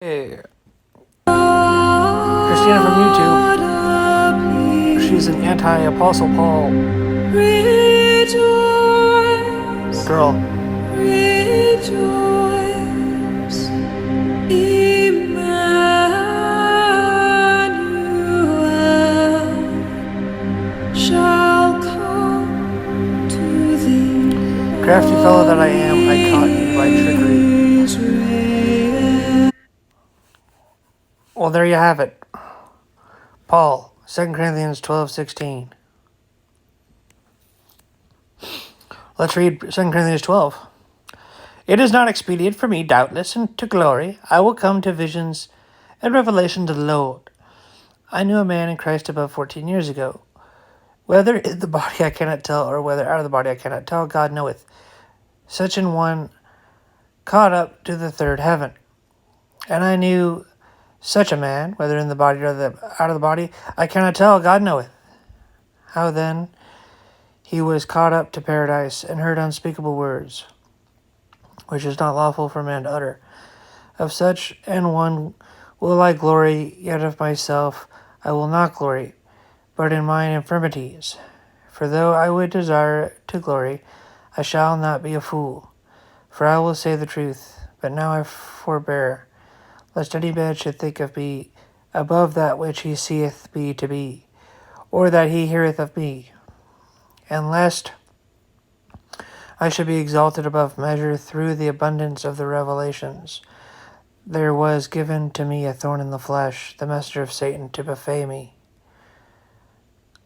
Hey, Christina from YouTube. She's an anti-Apostle Paul Rejoice, girl. rejoice, Emmanuel shall come to thee. Crafty fellow that I am, I caught you by trickery. Israel. Well, there you have it. Paul, 2 Corinthians 12:16. Let's read 2 Corinthians 12. It is not expedient for me, doubtless, and to glory. I will come to visions and revelation to the Lord. I knew a man in Christ above 14 years ago. Whether in the body I cannot tell, or whether out of the body I cannot tell, God knoweth. Such an one caught up to the third heaven. And I knew such a man, whether in the body or out of the body, I cannot tell, God knoweth. How then he was caught up to paradise, and heard unspeakable words, which is not lawful for man to utter. Of such an one will I glory, yet of myself I will not glory, but in mine infirmities. For though I would desire to glory, I shall not be a fool. For I will say the truth, but now I forbear, lest any man should think of me above that which he seeth me to be, or that he heareth of me, and lest I should be exalted above measure through the abundance of the revelations. There was given to me a thorn in the flesh, the messenger of Satan, to buffet me,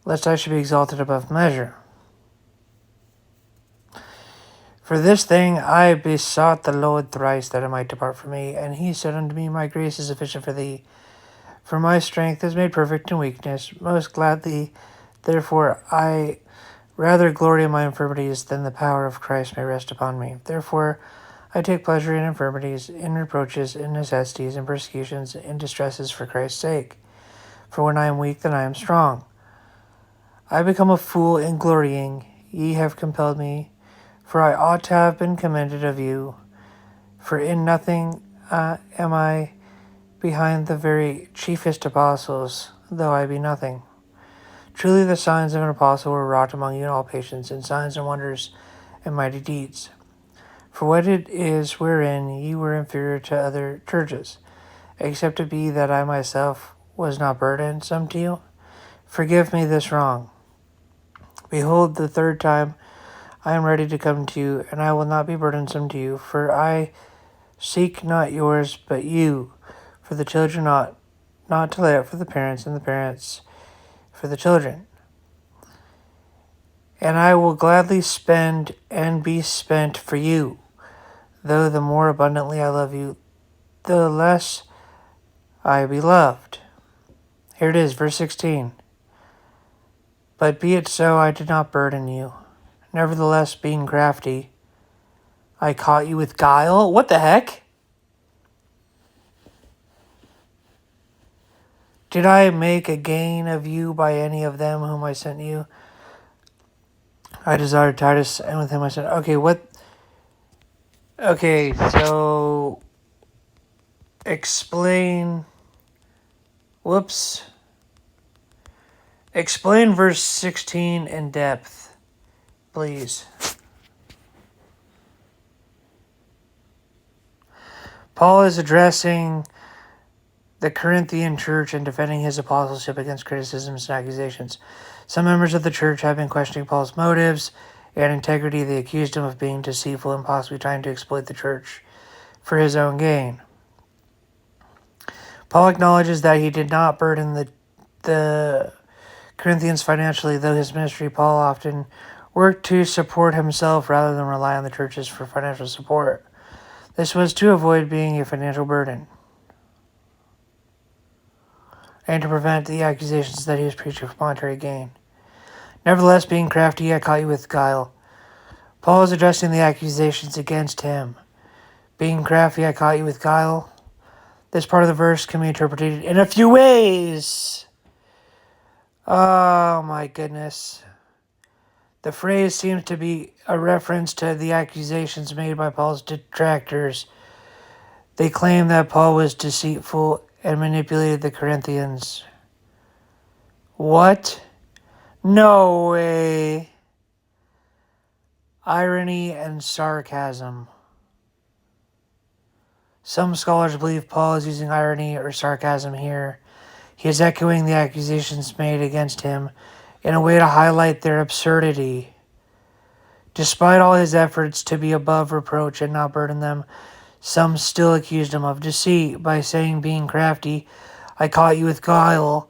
lest I should be exalted above measure. For this thing I besought the Lord thrice, that it might depart from me. And he said unto me, My grace is sufficient for thee, for my strength is made perfect in weakness. Most gladly, therefore, I rather glory in my infirmities, than the power of Christ may rest upon me. Therefore I take pleasure in infirmities, in reproaches, in necessities, in persecutions, in distresses for Christ's sake. For when I am weak, then I am strong. I become a fool in glorying. Ye have compelled me, for I ought to have been commended of you. For in nothing am I behind the very chiefest apostles, though I be nothing. Truly the signs of an apostle were wrought among you in all patience, and signs and wonders and mighty deeds. For what it is wherein ye were inferior to other churches, except it be that I myself was not burdensome to you? Forgive me this wrong. Behold, the third time I am ready to come to you, and I will not be burdensome to you, for I seek not yours, but you. For the children ought not to lay up for the parents, and the parents for the children. And I will gladly spend and be spent for you. Though the more abundantly I love you, the less I be loved. Here it is, verse 16. But be it so, I did not burden you. Nevertheless, being crafty, I caught you with guile. What the heck? Did I make a gain of you by any of them whom I sent you? I desired Titus, and with him I said, okay, what? Okay, so explain. Whoops. Explain verse 16 in depth, please. Paul is addressing the Corinthian church and defending his apostleship against criticisms and accusations. Some members of the church have been questioning Paul's motives and integrity. They accused him of being deceitful and possibly trying to exploit the church for his own gain. Paul acknowledges that he did not burden the Corinthians financially, though his ministry. Paul often worked to support himself rather than rely on the churches for financial support. This was to avoid being a financial burden and to prevent the accusations that he was preaching for monetary gain. Nevertheless, being crafty, I caught you with guile. Paul is addressing the accusations against him. Being crafty, I caught you with guile. This part of the verse can be interpreted in a few ways. Oh my goodness. The phrase seems to be a reference to the accusations made by Paul's detractors They claim that Paul was deceitful and manipulated the Corinthians. What? No way. Irony and sarcasm. Some scholars believe Paul is using irony or sarcasm here. He is echoing the accusations made against him in a way to highlight their absurdity. Despite all his efforts to be above reproach and not burden them, some still accused him of deceit by saying, being crafty, I caught you with guile.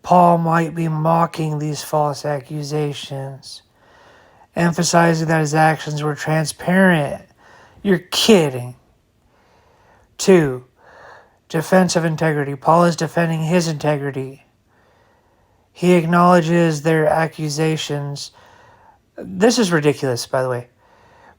Paul might be mocking these false accusations, emphasizing that his actions were transparent. You're kidding. 2. Defense of integrity. Paul is defending his integrity. He acknowledges their accusations. This is ridiculous, by the way.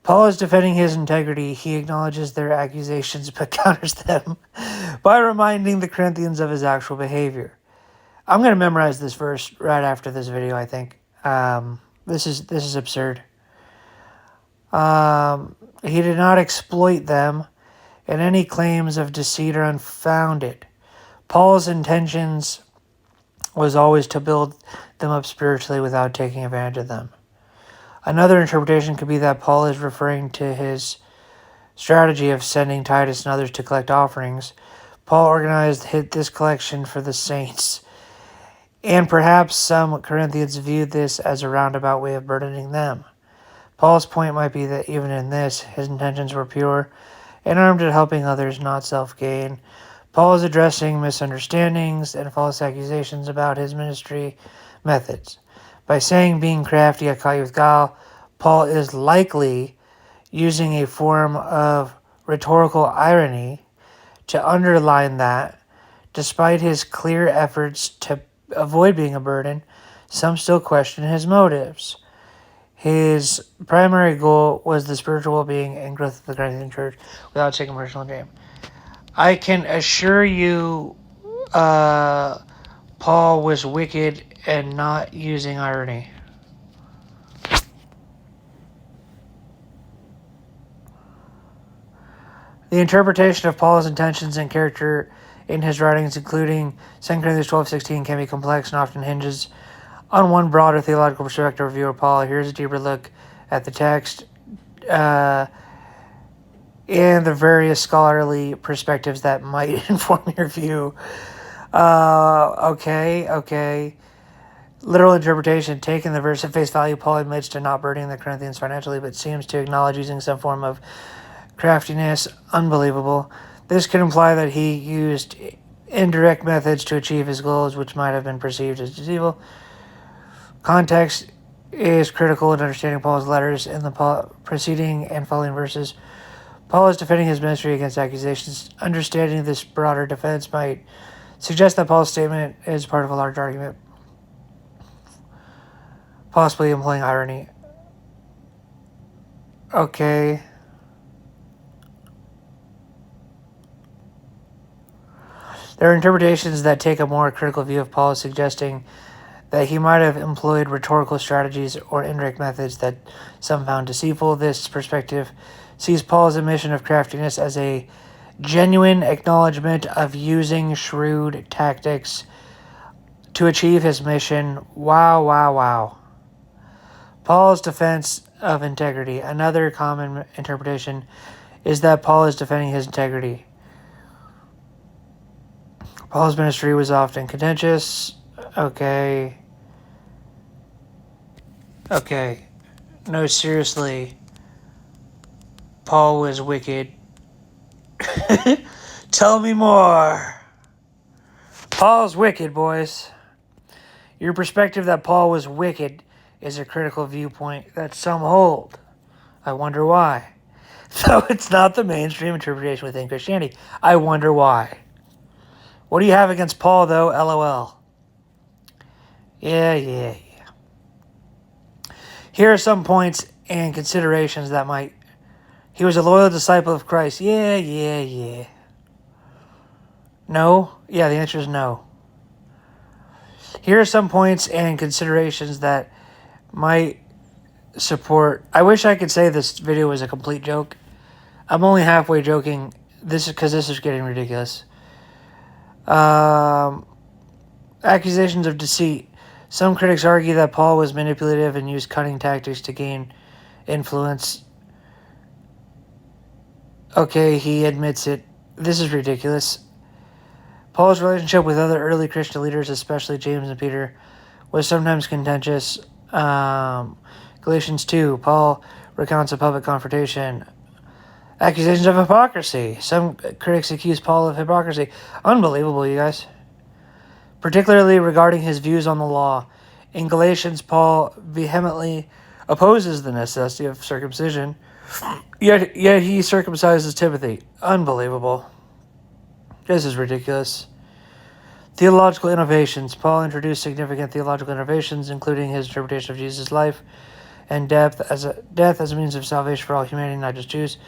Paul is defending his integrity. He acknowledges their accusations but counters them by reminding the Corinthians of his actual behavior. I'm going to memorize this verse right after this video, I think. This is absurd. He did not exploit them, and any claims of deceit are unfounded. Paul's intentions was always to build them up spiritually without taking advantage of them. Another interpretation could be that Paul is referring to his strategy of sending Titus and others to collect offerings. Paul organized this collection for the saints, and perhaps some Corinthians viewed this as a roundabout way of burdening them. Paul's point might be that even in this, his intentions were pure and armed at helping others, not self-gain. Paul is addressing misunderstandings and false accusations about his ministry methods. By saying, being crafty, I caught you with guile, Paul is likely using a form of rhetorical irony to underline that, despite his clear efforts to avoid being a burden, some still question his motives. His primary goal was the spiritual well-being and growth of the Corinthian church without taking personal gain. I can assure you Paul was wicked and not using irony. The interpretation of Paul's intentions and character in his writings, including 2 Corinthians 12:16, can be complex and often hinges on one broader theological perspective or view of Paul. Here's a deeper look at the text and the various scholarly perspectives that might inform your view. Okay. Literal interpretation. Taking the verse at face value, Paul admits to not burdening the Corinthians financially, but seems to acknowledge using some form of craftiness. Unbelievable. This could imply that he used indirect methods to achieve his goals, which might have been perceived as deceitful. Context is critical in understanding Paul's letters in the preceding and following verses. Paul is defending his ministry against accusations. Understanding this broader defense might suggest that Paul's statement is part of a large argument, possibly employing irony. Okay. There are interpretations that take a more critical view of Paul, suggesting that he might have employed rhetorical strategies or indirect methods that some found deceitful. This perspective sees Paul's admission of craftiness as a genuine acknowledgement of using shrewd tactics to achieve his mission. Wow. Paul's defense of integrity. Another common interpretation is that Paul is defending his integrity. Paul's ministry was often contentious. Okay. No, seriously. Paul was wicked. Tell me more. Paul's wicked, boys. Your perspective that Paul was wicked is a critical viewpoint that some hold. I wonder why. Though it's not the mainstream interpretation within Christianity. I wonder why. What do you have against Paul, though? LOL. Yeah. Here are some points and considerations that might... He was a loyal disciple of Christ. Yeah. No? Yeah, the answer is no. Here are some points and considerations that might support... I wish I could say this video was a complete joke. I'm only halfway joking. This is getting ridiculous. Accusations of deceit. Some critics argue that Paul was manipulative and used cunning tactics to gain influence. Okay, he admits it. This is ridiculous. Paul's relationship with other early Christian leaders, especially James and Peter, was sometimes contentious. Galatians 2, Paul recounts a public confrontation. Accusations of hypocrisy. Some critics accuse Paul of hypocrisy. Unbelievable, you guys. Particularly regarding his views on the law. In Galatians, Paul vehemently opposes the necessity of circumcision, yet he circumcises Timothy. Unbelievable. This is ridiculous. Theological innovations. Paul introduced significant theological innovations, including his interpretation of Jesus' life and death as a means of salvation for all humanity, not just Jews.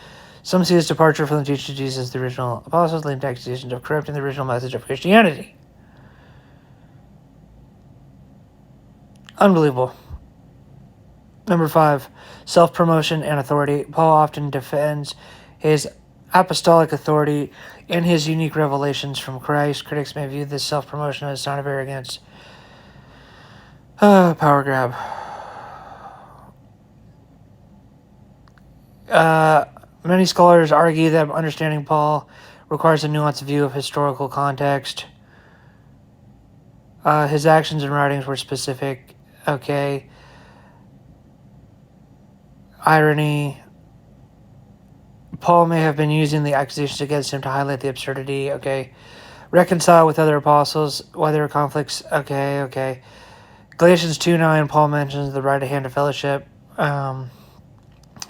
Some see his departure from the teaching of Jesus, the original apostles, leading to accusations of corrupting the original message of Christianity. Unbelievable. Number 5, self-promotion and authority. Paul often defends his apostolic authority and his unique revelations from Christ. Critics may view this self-promotion as a sign of arrogance. Power grab. Many scholars argue that understanding Paul requires a nuanced view of historical context. His actions and writings were specific. Okay. Irony. Paul may have been using the accusations against him to highlight the absurdity. Okay. Reconcile with other apostles. Why there were conflicts. Okay. Galatians 2:9, Paul mentions the right hand of fellowship.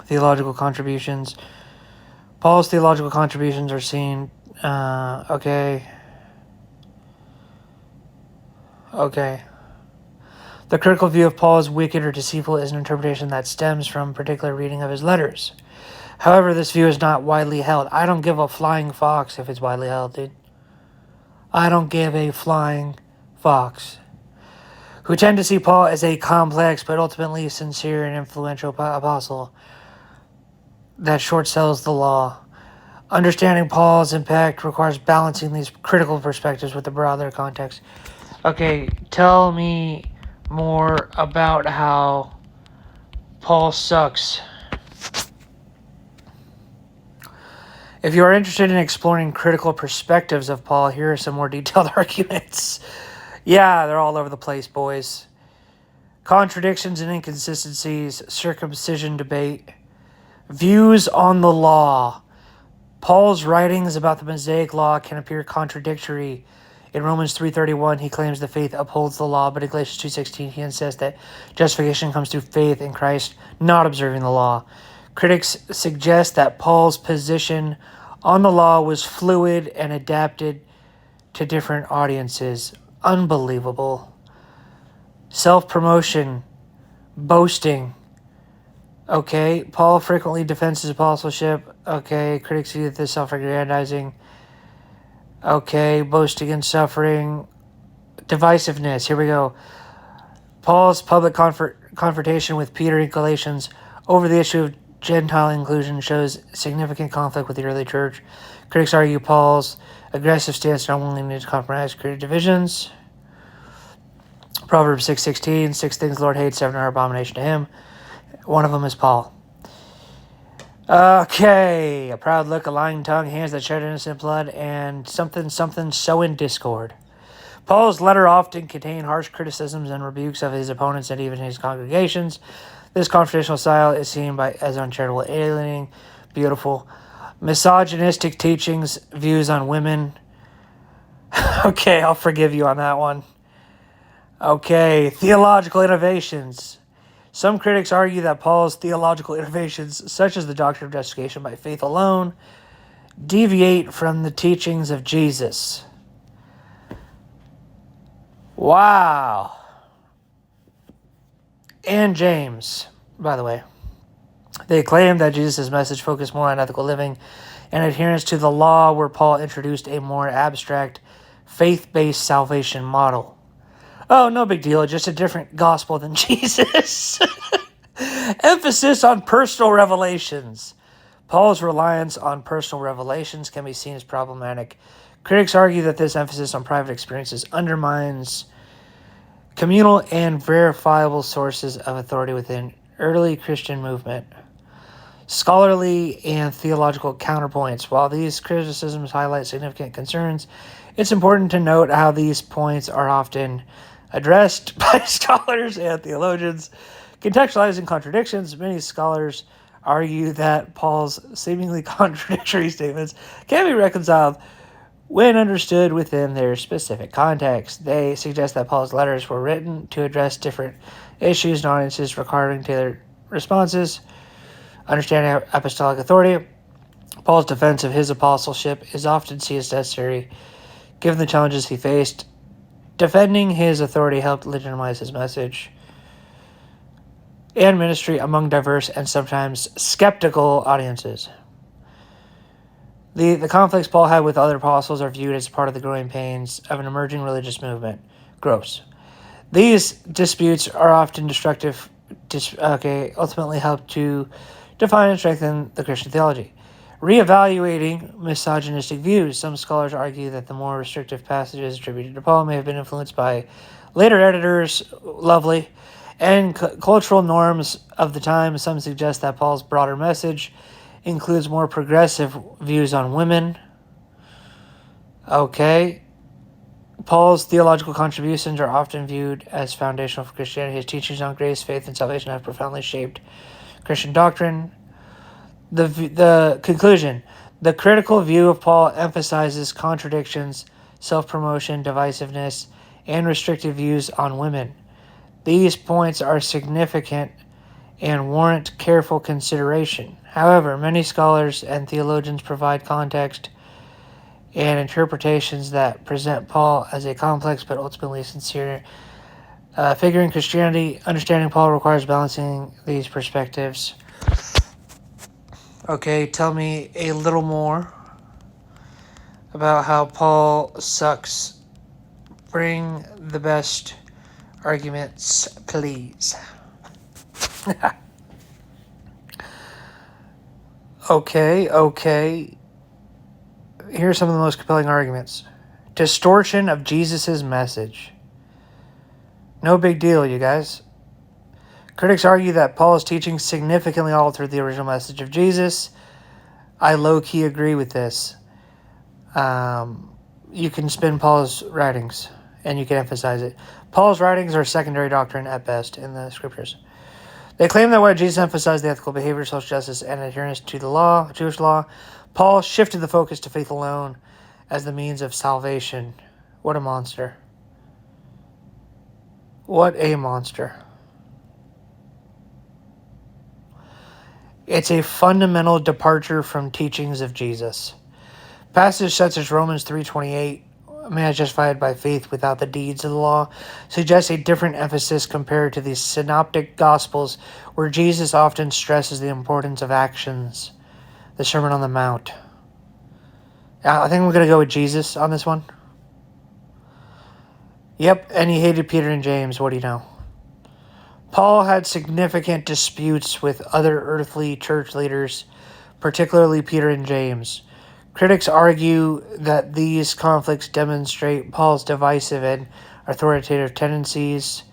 Theological contributions. Paul's theological contributions are seen. Okay. The critical view of Paul as wicked or deceitful is an interpretation that stems from particular reading of his letters. However, this view is not widely held. I don't give a flying fox if it's widely held, dude. I don't give a flying fox. Who tend to see Paul as a complex but ultimately sincere and influential apostle that short sells the law. Understanding Paul's impact requires balancing these critical perspectives with the broader context. Okay, tell me more about how Paul sucks. If you are interested in exploring critical perspectives of Paul, here are some more detailed arguments. Yeah, they're all over the place, boys. Contradictions and inconsistencies, circumcision debate, views on the law. Paul's writings about the Mosaic law can appear contradictory. In Romans 3:31, he claims the faith upholds the law, but in Galatians 2:16, he insists that justification comes through faith in Christ, not observing the law. Critics suggest that Paul's position on the law was fluid and adapted to different audiences. Unbelievable. Self-promotion, boasting. Okay, Paul frequently defends his apostleship. Okay, critics view this self-aggrandizing. Okay, boasting and suffering. Divisiveness, here we go. Paul's public confrontation with Peter in Galatians over the issue of Gentile inclusion shows significant conflict with the early church. Critics argue Paul's aggressive stance and unwillingness to compromise created divisions. Proverbs 6:16, 6 things the Lord hates, 7 are abomination to him. One of them is Paul. Okay, a proud look, a lying tongue, hands that shed innocent blood, and something so in discord. Paul's letter often contained harsh criticisms and rebukes of his opponents and even his congregations. This confrontational style is seen as uncharitable, alienating, beautiful. Misogynistic teachings, views on women. Okay, I'll forgive you on that one. Okay, theological innovations. Some critics argue that Paul's theological innovations, such as the doctrine of justification by faith alone, deviate from the teachings of Jesus. Wow. And James, by the way. They claim that Jesus' message focused more on ethical living and adherence to the law, where Paul introduced a more abstract, faith-based salvation model. Oh, no big deal, just a different gospel than Jesus. Emphasis on personal revelations. Paul's reliance on personal revelations can be seen as problematic. Critics argue that this emphasis on private experiences undermines communal and verifiable sources of authority within early Christian movement. Scholarly and theological counterpoints. While these criticisms highlight significant concerns, it's important to note how these points are often addressed by scholars and theologians. Contextualizing contradictions, many scholars argue that Paul's seemingly contradictory statements can be reconciled when understood within their specific context. They suggest that Paul's letters were written to address different issues and audiences regarding tailored responses. Understanding apostolic authority. Paul's defense of his apostleship is often seen as necessary given the challenges he faced. Defending his authority helped legitimize his message and ministry among diverse and sometimes skeptical audiences. The conflicts Paul had with other apostles are viewed as part of the growing pains of an emerging religious movement. Gross. These disputes are often destructive, ultimately help to define and strengthen the Christian theology. Reevaluating misogynistic views. Some scholars argue that the more restrictive passages attributed to Paul may have been influenced by later editors, Lovely, and cultural norms of the time. Some suggest that Paul's broader message includes more progressive views on women. Paul's theological contributions are often viewed as foundational for Christianity. His teachings on grace, faith, and salvation have profoundly shaped Christian doctrine. The conclusion. The critical view of Paul emphasizes contradictions, self-promotion, divisiveness, and restrictive views on women. These points are significant and warrant careful consideration. However, many scholars and theologians provide context and interpretations that present Paul as a complex but ultimately sincere figure in Christianity. Understanding Paul requires balancing these perspectives. Okay, tell me a little more about how Paul sucks. Bring the best arguments, please. Okay. Here are some of the most compelling arguments. Distortion of Jesus' message. No big deal, you guys. Critics argue that Paul's teaching significantly altered the original message of Jesus. I low-key agree with this. You can spin Paul's writings, and you can emphasize it. Paul's writings are secondary doctrine at best in the scriptures. They claim that while Jesus emphasized the ethical behavior, social justice, and adherence to the law, Jewish law, Paul shifted the focus to faith alone as the means of salvation. What a monster. What a monster. It's a fundamental departure from teachings of Jesus. Passages such as Romans 3:28, man is justified by faith without the deeds of the law, suggests a different emphasis compared to the synoptic gospels, where Jesus often stresses the importance of actions. The Sermon on the Mount. I think we're going to go with Jesus on this one. Yep, and he hated Peter and James. What do you know? Paul had significant disputes with other earthly church leaders, particularly Peter and James. Critics argue that these conflicts demonstrate Paul's divisive and authoritative tendencies.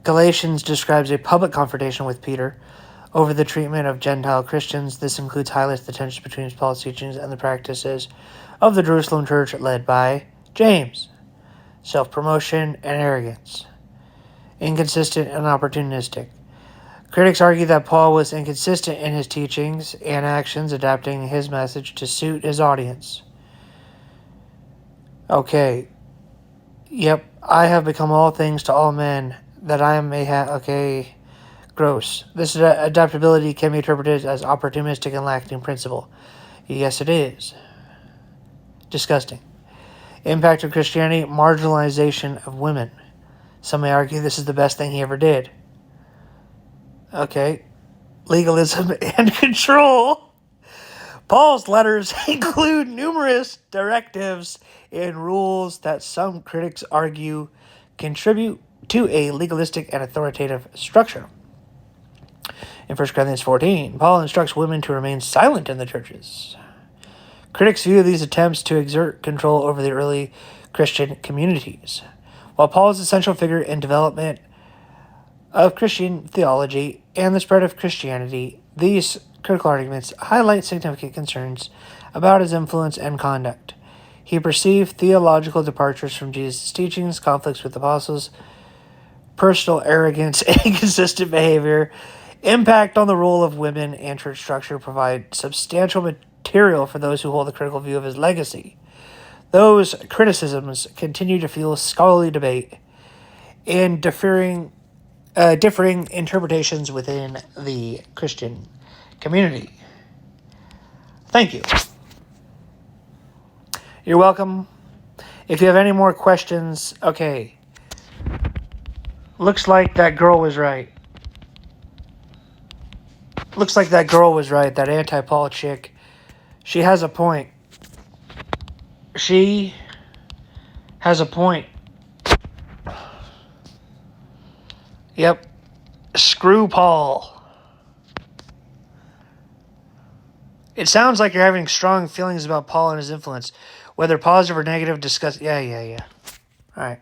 Galatians describes a public confrontation with Peter over the treatment of Gentile Christians. This highlights the tension between Paul's teachings and the practices of the Jerusalem church led by James. Self-promotion and arrogance. Inconsistent and opportunistic. Critics argue that Paul was inconsistent in his teachings and actions, adapting his message to suit his audience. Yep, I have become all things to all men, that I may have... Gross. This adaptability can be interpreted as opportunistic and lacking principle. Yes, it is. Disgusting. Impact of Christianity, marginalization of women. Some may argue this is the best thing he ever did. Legalism and control. Paul's letters include numerous directives and rules that some critics argue contribute to a legalistic and authoritative structure. In 1 Corinthians 14, Paul instructs women to remain silent in the churches. Critics view these attempts to exert control over the early Christian communities. While Paul is an essential figure in development of Christian theology and the spread of Christianity, these critical arguments highlight significant concerns about his influence and conduct. He perceived theological departures from Jesus' teachings, conflicts with apostles, personal arrogance, and inconsistent behavior, impact on the role of women and church structure provide substantial material for those who hold a critical view of his legacy. Those criticisms continue to fuel scholarly debate and differing interpretations within the Christian community. Thank you. You're welcome. If you have any more questions, okay. Looks like that girl was right. That anti-Paul chick. She has a point. Yep. Screw Paul. It sounds like you're having strong feelings about Paul and his influence. Whether positive or negative, discuss... Yeah. Alright.